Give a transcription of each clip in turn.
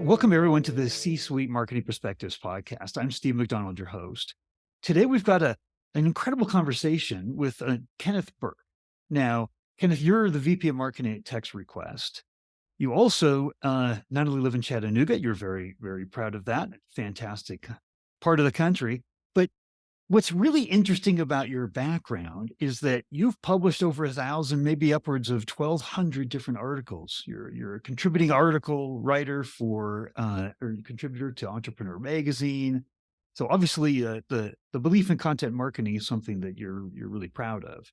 Welcome everyone to the C-Suite Marketing Perspectives podcast. I'm Steve McDonald, your host. Today we've got an incredible conversation with Kenneth Burke. Now, Kenneth, you're the VP of Marketing at TexRequest. You also not only live in Chattanooga, you're very, very proud of that, fantastic part of the country, but what's really interesting about your background is that you've published over 1,000, maybe upwards of 1,200 different articles. You're a contributing article writer or contributor to Entrepreneur Magazine. So obviously, the belief in content marketing is something that you're really proud of.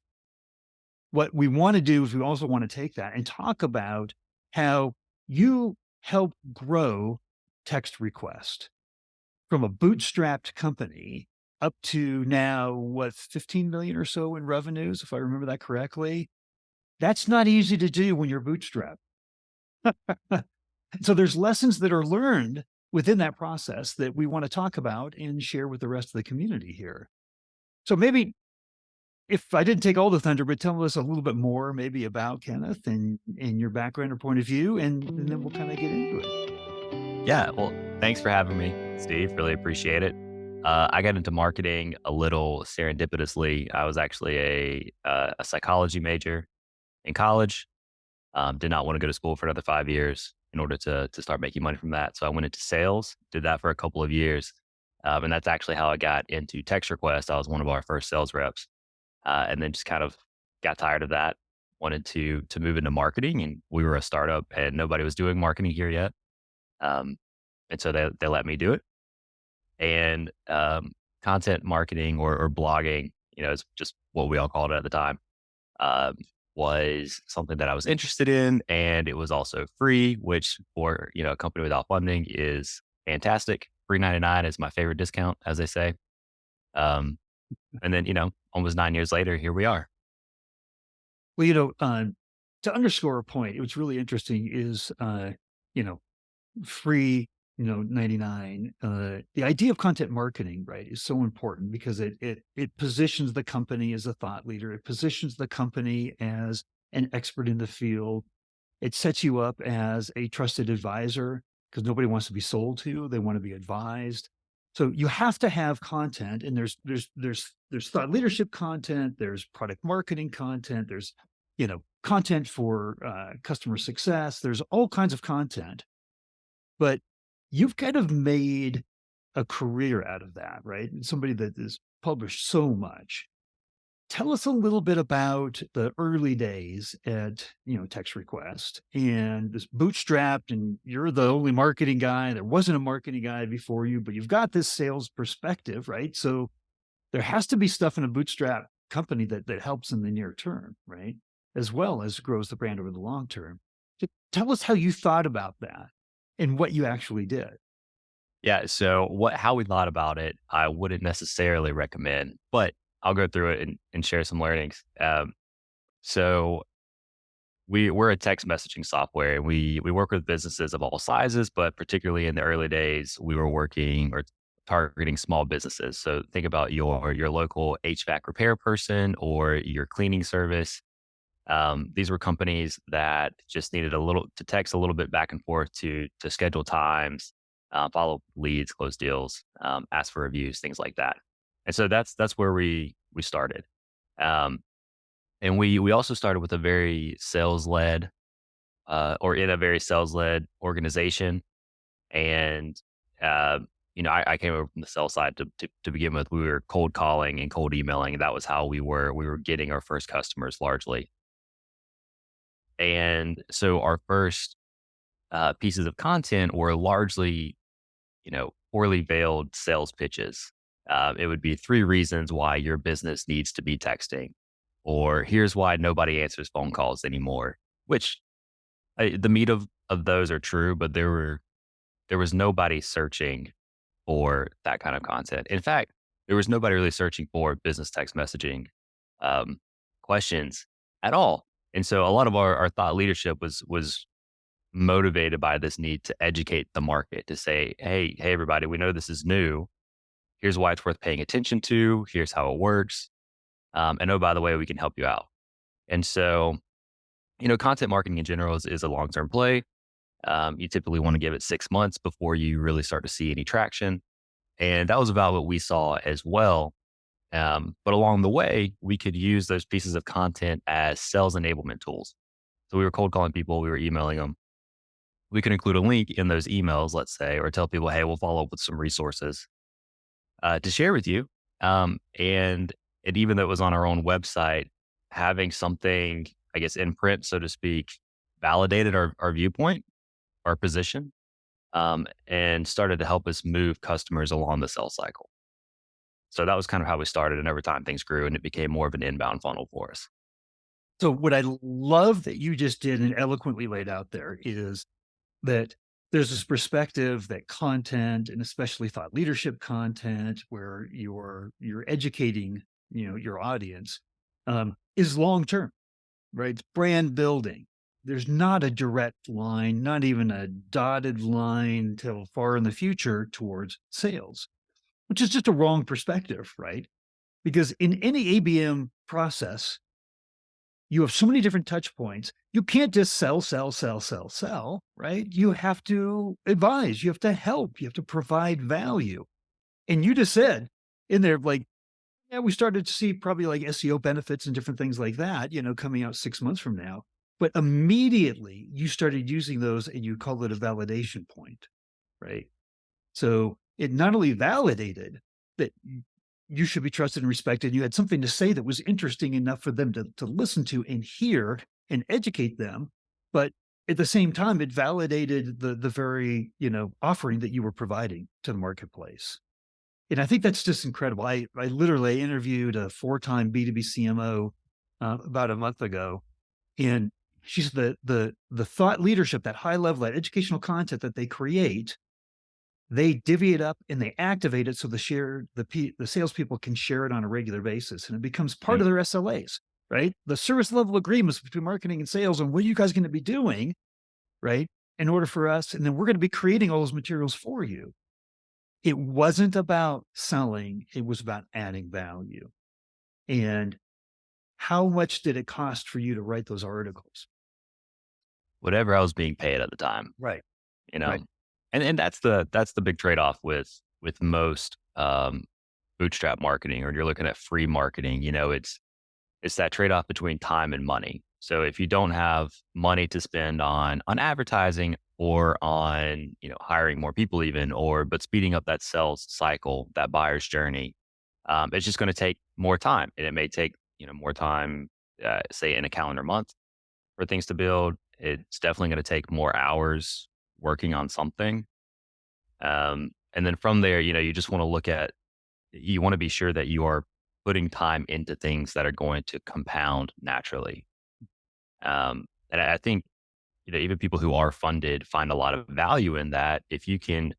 What we want to do is we also want to take that and talk about how you help grow TextRequest from a bootstrapped company up to now, what, 15 million or so in revenues, if I remember that correctly. That's not easy to do when you're bootstrapped. So there's lessons that are learned within that process that we want to talk about and share with the rest of the community here. So maybe if I didn't take all the thunder, but tell us a little bit more maybe about Kenneth and your background or point of view, and then we'll kind of get into it. Yeah, well, thanks for having me, Steve. Really appreciate it. I got into marketing a little serendipitously. I was actually a psychology major in college. Did not want to go to school for another 5 years in order to start making money from that. So I went into sales, did that for a couple of years, and that's actually how I got into TextRequest. I was one of our first sales reps, and then just kind of got tired of that. Wanted to move into marketing, and we were a startup, and nobody was doing marketing here yet. Um, and so they let me do it. And content marketing or blogging, is just what we all called it at the time, um, was something that I was interested in, and it was also free, which for a company without funding is fantastic. Free 99 is my favorite discount, as they say. Um, and then almost 9 years later, here we are. Well, to underscore a point, it was really interesting is, you know, free, 99. The idea of content marketing, right, is so important because it positions the company as a thought leader. It positions the company as an expert in the field. It sets you up as a trusted advisor because nobody wants to be sold to; they want to be advised. So you have to have content, and there's thought leadership content, there's product marketing content, there's content for customer success. There's all kinds of content, but you've kind of made a career out of that, right? And somebody that has published so much. Tell us a little bit about the early days at, TextRequest and this bootstrapped, and you're the only marketing guy. There wasn't a marketing guy before you, but you've got this sales perspective, right? So there has to be stuff in a bootstrap company that helps in the near term, right? As well as grows the brand over the long term. Tell us how you thought about that and what you actually did. Yeah. So how we thought about it, I wouldn't necessarily recommend, but I'll go through it and share some learnings. So we're a text messaging software, and we work with businesses of all sizes, but particularly in the early days, we were working or targeting small businesses. So think about your local HVAC repair person or your cleaning service. These were companies that just needed a little to text a little bit back and forth to schedule times, follow leads, close deals, ask for reviews, things like that. And so that's where we started. Um, and we also started with a very sales led or in a very sales led organization. And I came over from the sales side to begin with. We were cold calling and cold emailing, and that was how we were getting our first customers largely. And so our first pieces of content were largely, poorly veiled sales pitches. It would be 3 reasons why your business needs to be texting, or here's why nobody answers phone calls anymore. Which the meat of those are true, but there was nobody searching for that kind of content. In fact, there was nobody really searching for business text messaging um, questions at all. And so a lot of our thought leadership was motivated by this need to educate the market, to say, hey, everybody, we know this is new. Here's why it's worth paying attention to. Here's how it works. And oh, by the way, we can help you out. And so, content marketing in general is a long term play. You typically want to give it 6 months before you really start to see any traction. And that was about what we saw as well. But along the way, we could use those pieces of content as sales enablement tools. So we were cold calling people, we were emailing them. We could include a link in those emails, let's say, or tell people, hey, we'll follow up with some resources to share with you. And even though it was on our own website, having something, I guess, in print, so to speak, validated our viewpoint, our position, and started to help us move customers along the sales cycle. So that was kind of how we started. And over time, things grew and it became more of an inbound funnel for us. So what I love that you just did and eloquently laid out there is that there's this perspective that content, and especially thought leadership content, where you're educating, your audience, is long term, right? It's brand building. There's not a direct line, not even a dotted line till far in the future towards sales, which is just a wrong perspective, right? Because in any ABM process, you have so many different touch points. You can't just sell, sell, sell, sell, sell, right? You have to advise, you have to help, you have to provide value. And you just said in there, like, yeah, we started to see probably like SEO benefits and different things like that, coming out 6 months from now. But immediately you started using those and you call it a validation point, right? So it not only validated that you should be trusted and respected, you had something to say that was interesting enough for them to listen to and hear and educate them. But at the same time, it validated the very, offering that you were providing to the marketplace. And I think that's just incredible. I literally interviewed a 4-time B2B CMO about a month ago, and she's the thought leadership, that high level, that educational content that they create, they divvy it up and they activate it so the salespeople can share it on a regular basis, and it becomes part Mhm. of their SLAs, right? The service level agreements between marketing and sales, and what are you guys going to be doing, right? In order for us, and then we're going to be creating all those materials for you. It wasn't about selling; it was about adding value. And how much did it cost for you to write those articles? Whatever I was being paid at the time, Right, you right. know, and that's the big trade off with most bootstrap marketing, or you're looking at free marketing. It's that trade off between time and money. So if you don't have money to spend on advertising or on hiring more people, even but speeding up that sales cycle, that buyer's journey, it's just going to take more time, and it may take more time, say in a calendar month for things to build. It's definitely going to take more hours working on something. And then from there, you just want to you want to be sure that you are putting time into things that are going to compound naturally. And I think, even people who are funded find a lot of value in that. If you can,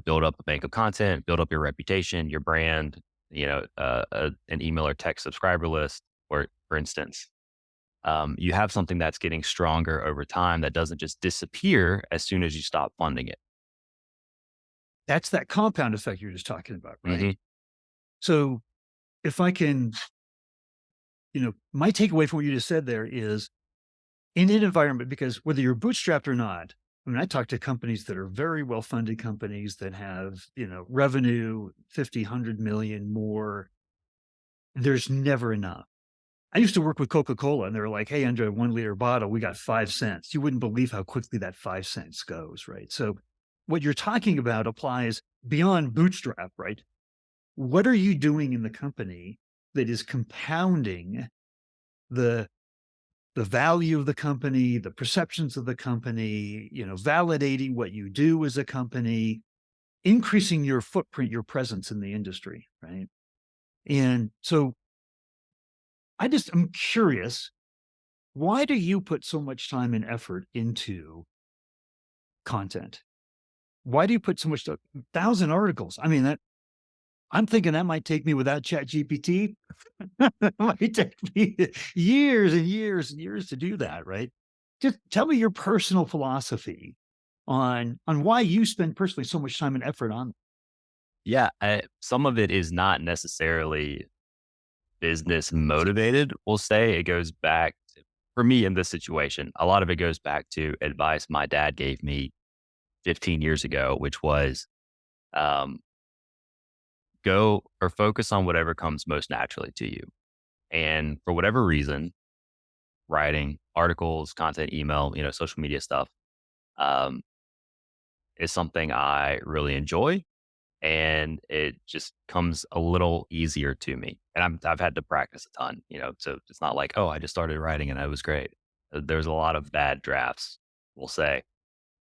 build up a bank of content, build up your reputation, your brand, an email or text subscriber list, or for instance, you have something that's getting stronger over time that doesn't just disappear as soon as you stop funding it. That's that compound effect you're just talking about, right? Hmm. So if I can, my takeaway from what you just said there is, in an environment, because whether you're bootstrapped or not, I mean, I talk to companies that are very well-funded companies that have, revenue 50, 100 million more. There's never enough. I used to work with Coca-Cola and they were like, hey, under a 1 liter bottle, we got 5 cents. You wouldn't believe how quickly that 5 cents goes, right? So what you're talking about applies beyond bootstrap, right? What are you doing in the company that is compounding the the value of the company, the perceptions of the company, validating what you do as a company, increasing your footprint, your presence in the industry, right? And so I'm curious, why do you put so much time and effort into content? Why do you put so much 1,000 articles? I mean, that I'm thinking that might take me without Chat GPT. It might take me years and years and years to do that, right? Just tell me your personal philosophy on why you spend personally so much time and effort on. Yeah, some of it is not necessarily business motivated. We'll say it goes back. for me in this situation, a lot of it goes back to advice my dad gave me 15 years ago, which was um, go or focus on whatever comes most naturally to you. And for whatever reason, writing articles, content, email, social media stuff um, is something I really enjoy. And it just comes a little easier to me. And I've had to practice a ton, so it's not like, oh, I just started writing and it was great. There's a lot of bad drafts, we'll say.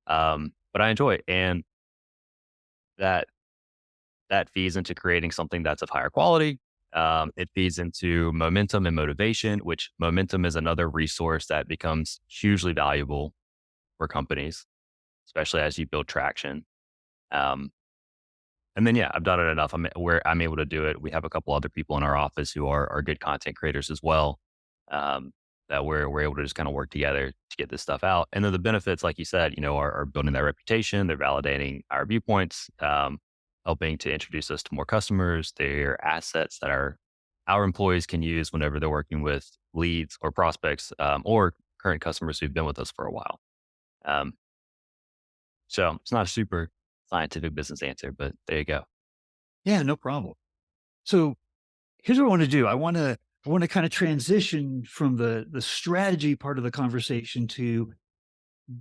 But I enjoy it. And that that feeds into creating something that's of higher quality. It feeds into momentum and motivation, which momentum is another resource that becomes hugely valuable for companies, especially as you build traction. Um, and then, yeah, I've done it enough. Where I'm able to do it. We have a couple other people in our office who are good content creators as well. Um, that we're able to just kind of work together to get this stuff out. And then the benefits, like you said, are building that reputation. They're validating our viewpoints, helping to introduce us to more customers. They're assets that our employees can use whenever they're working with leads or prospects, or current customers who've been with us for a while. Um, so it's not a super scientific business answer, but there you go. Yeah, no problem. So here's what I want to do. I want to kind of transition from the strategy part of the conversation to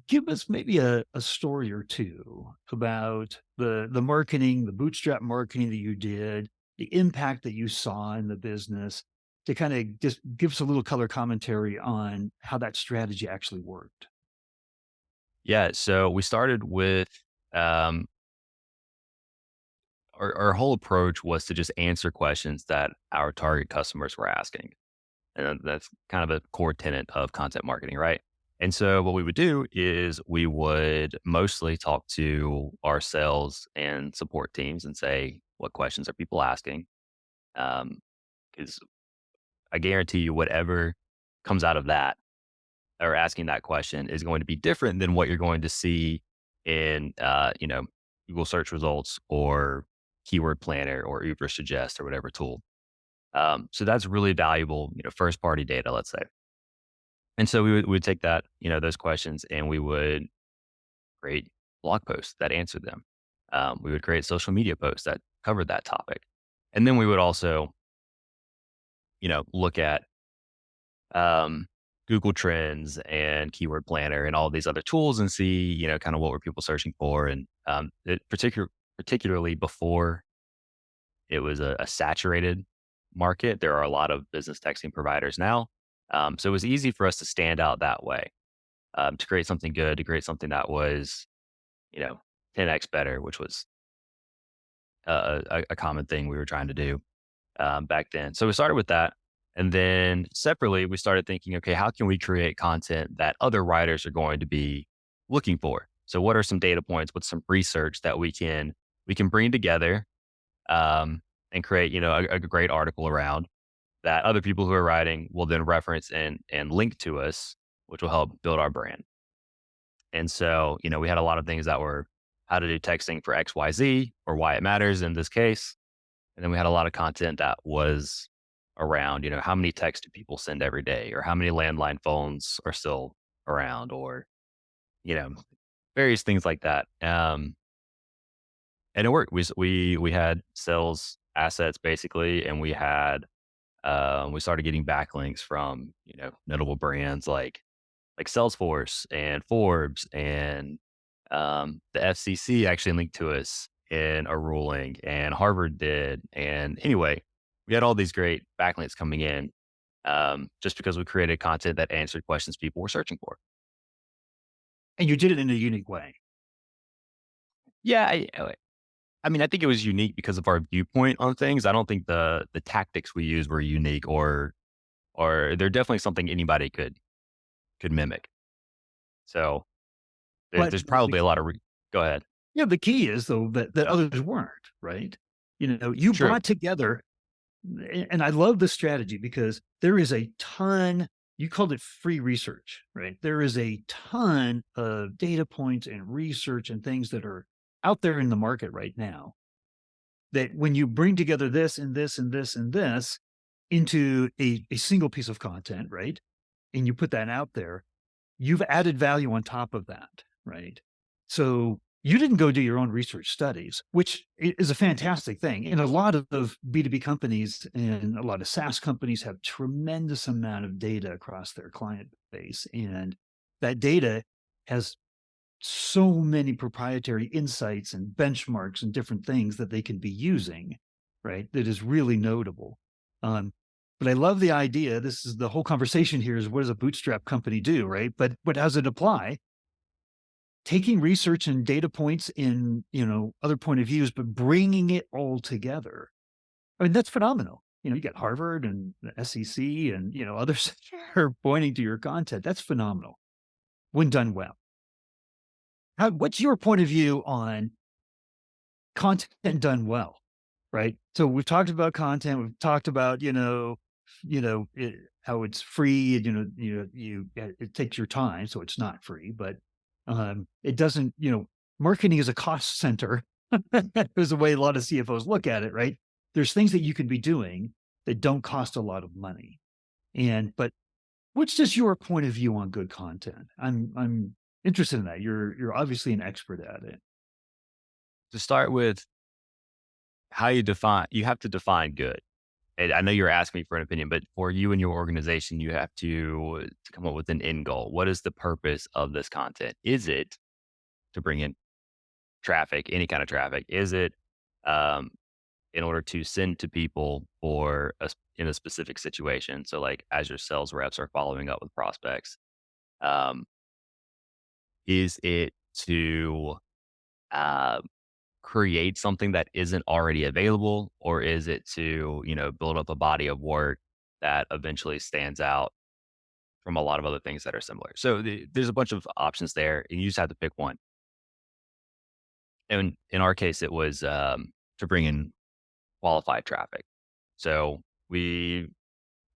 give us maybe a story or two about the marketing, the bootstrap marketing that you did, the impact that you saw in the business, to kind of just give us a little color commentary on how that strategy actually worked. Yeah. So we started with um, our whole approach was to just answer questions that our target customers were asking. And that's kind of a core tenet of content marketing, right? And so what we would do is we would mostly talk to our sales and support teams and say, what questions are people asking? Because I guarantee you, whatever comes out of that or asking that question is going to be different than what you're going to see in, Google search results or keyword planner or Uber suggest or whatever tool. So that's really valuable, first party data, let's say. And so we would take that, those questions and we would create blog posts that answered them. We would create social media posts that covered that topic. And then we would also, look at Google Trends and Keyword Planner and all these other tools and see, kind of what were people searching for. And particularly before it was a saturated market, there are a lot of business texting providers now. So it was easy for us to stand out that way, to create something good, to create something that was, you know, 10x better, which was a common thing we were trying to do back then. So we started with that. And then separately, we started thinking, okay, how can we create content that other writers are going to be looking for? So what are some data points? What's some research that we can bring together, and create, a great article around that other people who are writing will then reference and link to us, which will help build our brand. And so, we had a lot of things that were how to do texting for XYZ or why it matters in this case. And then we had a lot of content that was around, how many texts do people send every day or how many landline phones are still around or, you know, various things like that. And it worked. We had sales assets basically, and we started getting backlinks from, notable brands like Salesforce and Forbes and the FCC actually linked to us in a ruling, and Harvard did. And anyway, we had all these great backlinks coming in, just because we created content that answered questions people were searching for. And you did it in a unique way. Yeah, I mean, I think it was unique because of our viewpoint on things. I don't think the tactics we used were unique, or they're definitely something anybody could mimic. So But there's the probably a lot of key, go ahead. yeah, the key is though that others weren't, right? You True. brought together, and I love the strategy because there is a ton. You called it free research, right? There is a ton of data points and research and things that are out there in the market right now, that when you bring together this and this and this and this into a single piece of content, right? and you put that out there, you've added value on top of that, right? So you didn't go do your own research studies, which is a fantastic thing. And a lot of B2B companies and a lot of SaaS companies have tremendous amount of data across their client base. And that data has so many proprietary insights and benchmarks and different things that they can be using, right? That is really notable. Um, but I love the idea. This is the whole conversation here is what does a bootstrap company do, right? But how does it apply? Taking research and data points in, other point of views, but bringing it all together. I mean, that's phenomenal. You got Harvard and the SEC and, others are pointing to your content. That's phenomenal when done well. What's your point of view on content done well, right? So we've talked about content. We've talked about how it's free. And, it takes your time, so it's not free. But it doesn't. Marketing is a cost center. There's the way a lot of CFOs look at it, right? There's things that you can be doing that don't cost a lot of money. But what's just your point of view on good content? I'm interested in that. You're obviously an expert at it. To start with, how you have to define good. And I know you're asking me for an opinion, but for you and your organization, you have to come up with an end goal. What is the purpose of this content? Is it to bring in traffic, any kind of traffic? Is it um, in order to send to people in a specific situation? So, like as your sales reps are following up with prospects, um, is it to uh, create something that isn't already available, or is it to build up a body of work that eventually stands out from a lot of other things that are similar? So there's a bunch of options there, and you just have to pick one. And in our case, it was to bring in qualified traffic. So we,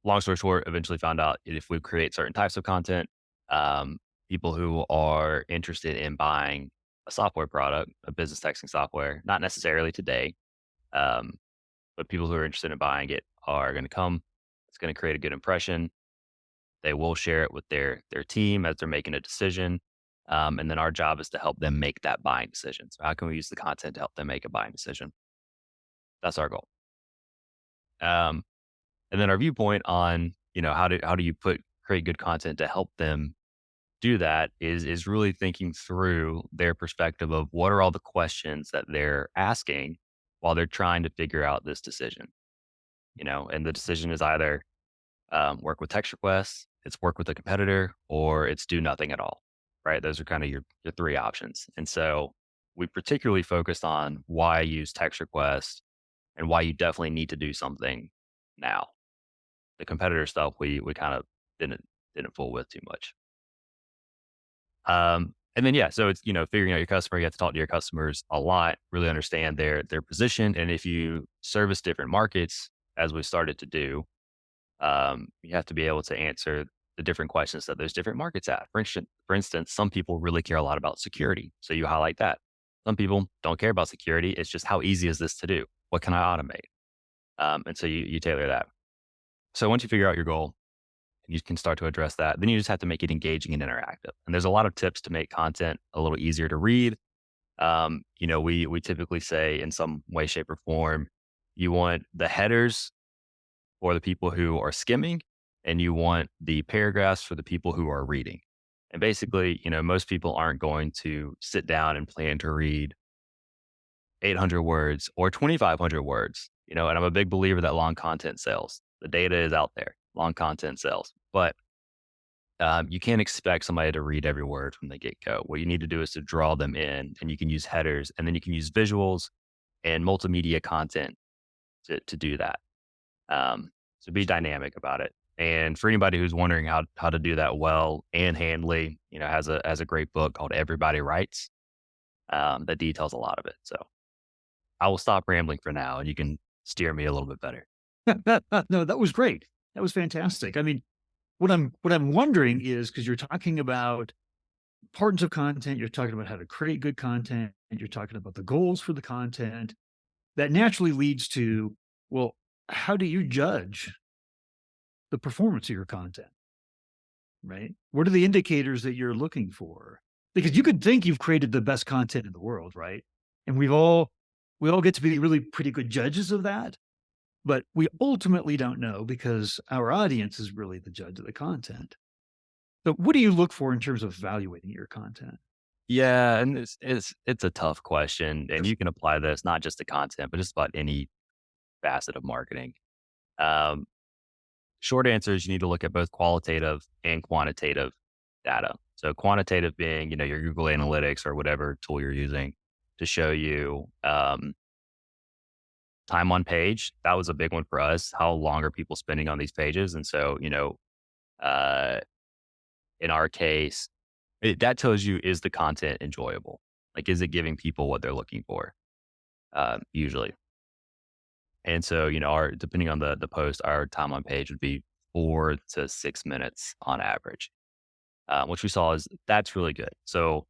long story short, eventually found out if we create certain types of content, um, people who are interested in buying a software product, a business texting software, not necessarily today, um, but people who are interested in buying it are going to come. It's going to create a good impression. They will share it with their team as they're making a decision, and then our job is to help them make that buying decision. So how can we use the content to help them make a buying decision? That's our goal. Um, and then our viewpoint on how do you create good content to help them do that is really thinking through their perspective of what are all the questions that they're asking while they're trying to figure out this decision. And the decision is either work with TextRequest, it's work with a competitor, or it's do nothing at all. Right? Those are kind of your three options. And so we particularly focused on why use TextRequest and why you definitely need to do something now. The competitor stuff we kind of didn't fool with too much. And then yeah, so it's figuring out your customer. You have to talk to your customers a lot, really understand their position, and if you service different markets, as we started to do, you have to be able to answer the different questions that those different markets have. For instance, some people really care a lot about security, so you highlight that. Some people don't care about security. It's just how easy is this to do? What can I automate? And so you tailor that. So once you figure out your goal, you can start to address that. Then you just have to make it engaging and interactive. And there's a lot of tips to make content a little easier to read. We typically say in some way, shape, or form, you want the headers for the people who are skimming, and you want the paragraphs for the people who are reading. And basically, most people aren't going to sit down and plan to read 800 words or 2,500 words, and I'm a big believer that long content sells. The data is out there. Long content sells. But you can't expect somebody to read every word from the get go. What you need to do is to draw them in, and you can use headers, and then you can use visuals and multimedia content to do that. So be dynamic about it. And for anybody who's wondering how to do that well, Ann Handley, has a great book called Everybody Writes that details a lot of it. So I will stop rambling for now, and you can steer me a little bit better. No, that was great. That was fantastic. I mean, what I'm wondering is because you're talking about importance of content, you're talking about how to create good content, and you're talking about the goals for the content. That naturally leads to, well, how do you judge the performance of your content? right? What are the indicators that you're looking for? Because you could think you've created the best content in the world, right? And we all get to be really pretty good judges of that, but we ultimately don't know because our audience is really the judge of the content. So what do you look for in terms of evaluating your content? Yeah, and it's a tough question, and you can apply this not just to content, but just about any facet of marketing. Um, Short answer is you need to look at both qualitative and quantitative data. So quantitative being, your Google Analytics or whatever tool you're using to show you time on page. That was a big one for us. How long are people spending on these pages? And so, uh, in our case, that tells you, is the content enjoyable? Like, is it giving people what they're looking for? Usually. And so, our depending on the post, our time on page would be 4 to 6 minutes on average, which we saw is that's really good. So,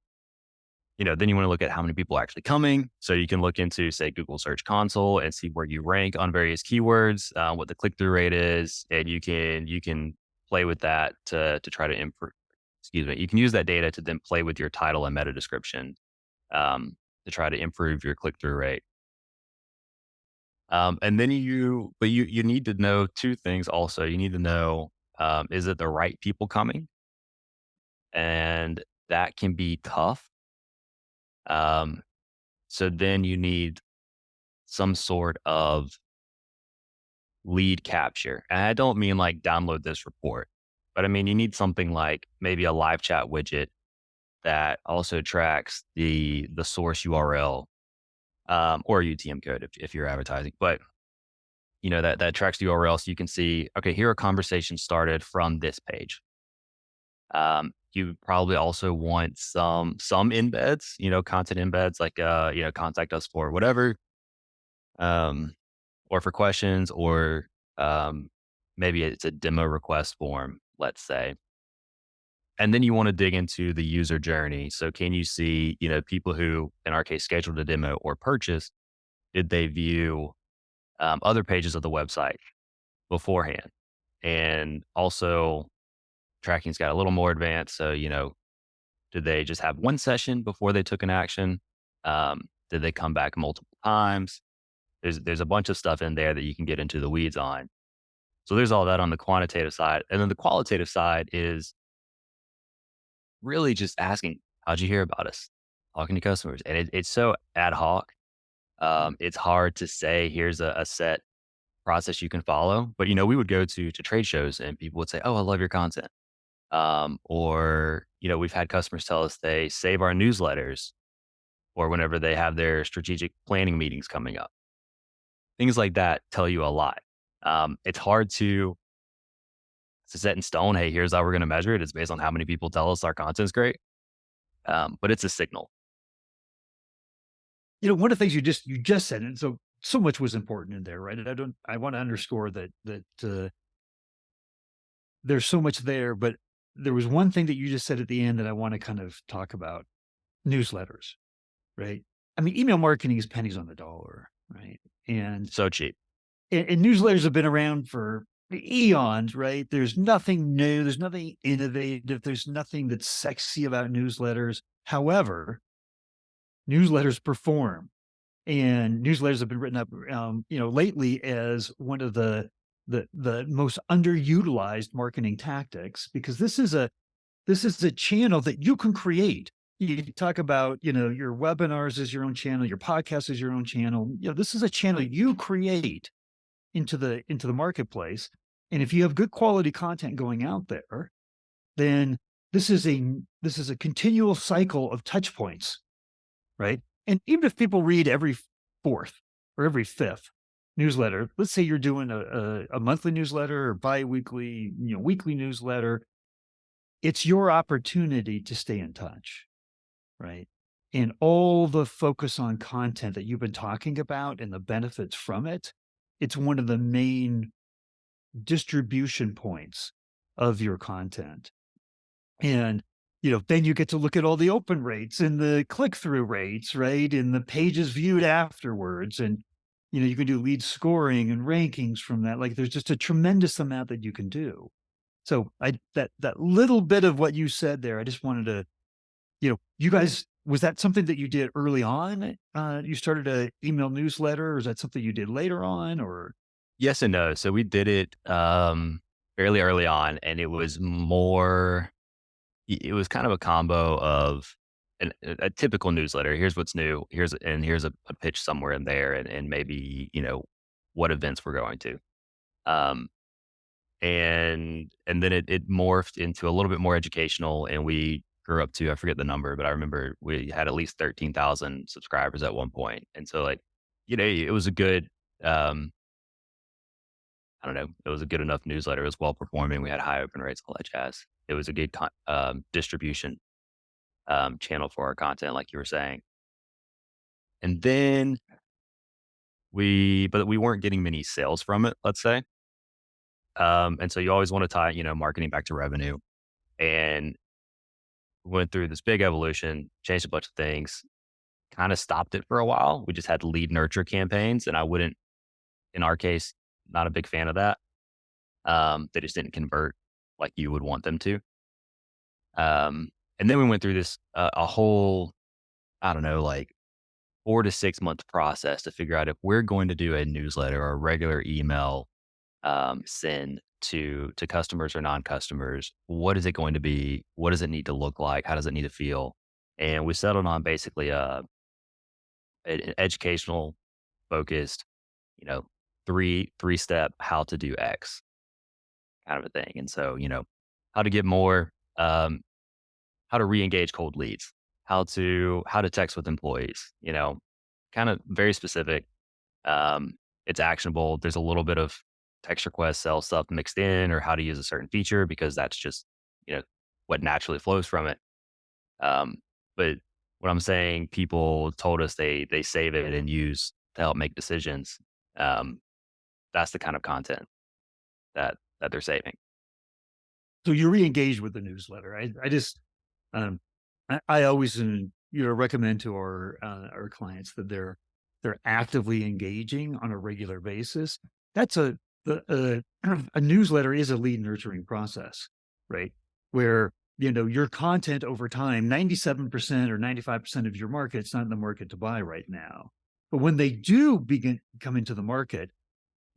then you want to look at how many people are actually coming. So you can look into, say, Google Search Console and see where you rank on various keywords, what the click through rate is, and you can play with that to try to improve. Excuse me. You can use that data to then play with your title and meta description to try to improve your click through rate. And then you need to know two things. Also, you need to know, is it the right people coming, and that can be tough. Um, so then you need some sort of lead capture. And I don't mean like download this report, but I mean, you need something like maybe a live chat widget that also tracks the source URL, or UTM code if you're advertising. But that tracks the URL so you can see, okay, here a conversation started from this page. You probably also want some embeds, content embeds like contact us for whatever, um, or for questions, or maybe it's a demo request form, let's say. And then you want to dig into the user journey. So can you see, people who, in our case, scheduled a demo or purchase, did they view other pages of the website beforehand? And also, tracking's got a little more advanced. So, did they just have one session before they took an action? Did they come back multiple times? There's a bunch of stuff in there that you can get into the weeds on. So there's all that on the quantitative side. And then the qualitative side is really just asking, how'd you hear about us? Talking to customers. And it's so ad hoc. It's hard to say, here's a set process you can follow. But, we would go to trade shows and people would say, oh, I love your content. Or, we've had customers tell us they save our newsletters or whenever they have their strategic planning meetings coming up. Things like that tell you a lot. It's hard to set in stone. Hey, here's how we're going to measure it. It's based on how many people tell us our content's great. But it's a signal. One of the things you just said, and so much was important in there, right? And I want to underscore that there's so much there, but there was one thing that you just said at the end that I want to kind of talk about: newsletters, right? I mean, email marketing is pennies on the dollar, right? And So cheap. and newsletters have been around for eons, right? There's nothing new, there's nothing innovative, there's nothing that's sexy about newsletters. However, newsletters perform, and newsletters have been written up, lately as one of the most underutilized marketing tactics, because this is a channel that you can create. You talk about, your webinars as your own channel, your podcast is your own channel. This is a channel you create into the marketplace. And if you have good quality content going out there, then this is a continual cycle of touch points, right? And even if people read every fourth or every fifth newsletter, let's say you're doing a monthly newsletter or biweekly, weekly newsletter, it's your opportunity to stay in touch, right? And all the focus on content that you've been talking about and the benefits from it, it's one of the main distribution points of your content. And, then you get to look at all the open rates and the click through rates, right? And the pages viewed afterwards. And, you can do lead scoring and rankings from that. Like, there's just a tremendous amount that you can do. So I that little bit of what you said there, I just wanted to, you guys, was that something that you did early on? You started a email newsletter, or is that something you did later on, or Yes and no. So we did it fairly early on, and it was more. It was kind of a combo of a typical newsletter. Here's what's new. Here's a pitch somewhere in there, and maybe what events we're going to. Um, and then it morphed into a little bit more educational, and we grew up to, I forget the number, but I remember we had at least 13,000 subscribers at one point, and so like it was a good. I don't know. It was a good enough newsletter. It was well performing. We had high open rates, all that jazz. It was a good distribution channel for our content, like you were saying. And then but we weren't getting many sales from it, let's say. And so you always want to tie, marketing back to revenue. And went through this big evolution, changed a bunch of things, kind of stopped it for a while. We just had lead nurture campaigns, and I wouldn't, in our case, not a big fan of that. They just didn't convert like you would want them to. And then we went through this a whole, I don't know, like 4 to 6 month process to figure out if we're going to do a newsletter or a regular email send to customers or non-customers. What is it going to be? What does it need to look like? How does it need to feel? And we settled on basically an educational focused, you know, three step how to do X kind of a thing. And so, how to get more, how to re-engage cold leads, how to text with employees, kind of very specific. It's actionable. There's a little bit of TextRequest sales stuff mixed in, or how to use a certain feature, because that's just, you know, what naturally flows from it. Um, but what I'm saying, people told us they save it and use to help make decisions. Um, that's the kind of content that they're saving. so you re-engaged with the newsletter. I just, um, I always, recommend to our clients that they're actively engaging on a regular basis. That's a newsletter is a lead nurturing process, right? Where, your content over time, 97% or 95% of your market's not in the market to buy right now. But when they do begin come into the market,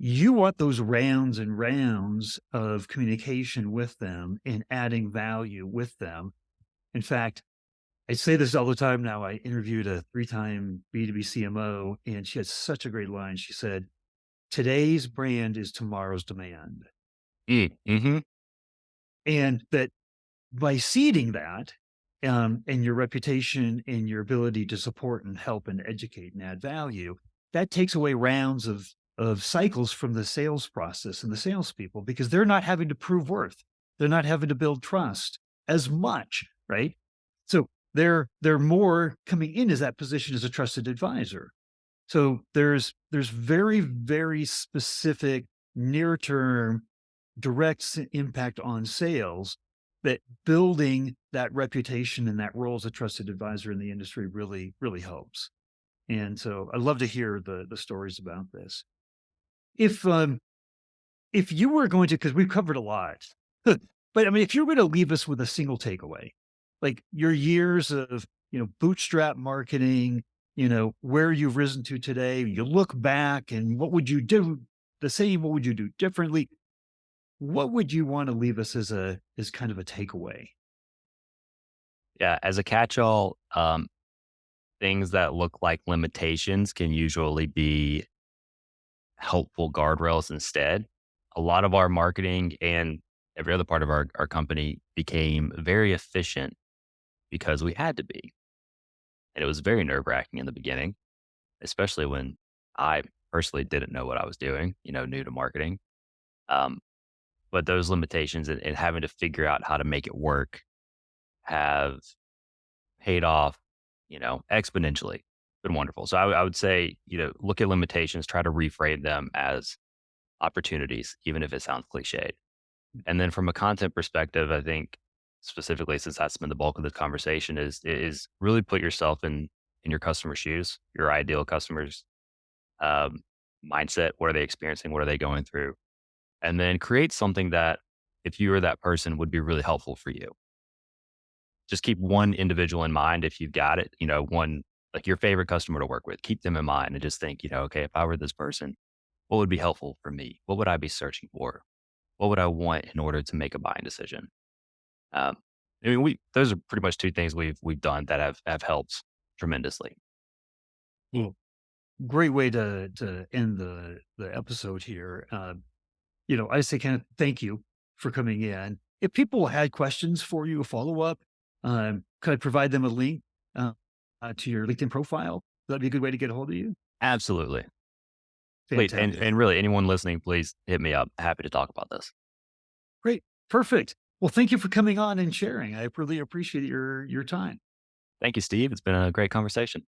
you want those rounds and rounds of communication with them and adding value with them. In fact, I say this all the time now. I interviewed a three-time B2B CMO, and she had such a great line. She said, "Today's brand is tomorrow's demand." Mm-hmm. And that by seeding that, and your reputation and your ability to support and help and educate and add value, that takes away rounds of cycles from the sales process and the salespeople, because they're not having to prove worth. They're not having to build trust as much, right? So they're more coming in as that position as a trusted advisor. So there's very, very specific near term direct impact on sales, that building that reputation and that role as a trusted advisor in the industry really, really helps. And so I'd love to hear the stories about this. If if you were going to, because we've covered a lot, but I mean, if you were going to leave us with a single takeaway, like your years of, bootstrap marketing, where you've risen to today, you look back and what would you do the same? What would you do differently? What would you want to leave us as kind of a takeaway? Yeah, as a catch-all, things that look like limitations can usually be helpful guardrails instead. A lot of our marketing and every other part of our company became very efficient because we had to be. And it was very nerve wracking in the beginning, especially when I personally didn't know what I was doing, new to marketing. Um, but those limitations and having to figure out how to make it work have paid off, exponentially. Been wonderful. So I would say, look at limitations, try to reframe them as opportunities, even if it sounds cliched. And then from a content perspective, I think specifically, since that's been the bulk of the conversation, is really put yourself in your customer shoes, your ideal customers um, mindset. What are they experiencing? What are they going through? And then create something that if you were that person, would be really helpful for you. Just keep one individual in mind if you've got it, one like your favorite customer to work with, keep them in mind and just think, okay, if I were this person, what would be helpful for me? What would I be searching for? What would I want in order to make a buying decision? Um, I mean, those are pretty much two things we've done that have helped tremendously. Well, great way to end the episode here. I say, kind of thank you for coming in. If people had questions for you, a follow up, could I provide them a link to your LinkedIn profile? That'd be a good way to get a hold of you. Absolutely. Please, and Fantastic. and really anyone listening, please hit me up. Happy to talk about this. Great. Perfect. Well, thank you for coming on and sharing. I really appreciate your time. Thank you, Steve. It's been a great conversation.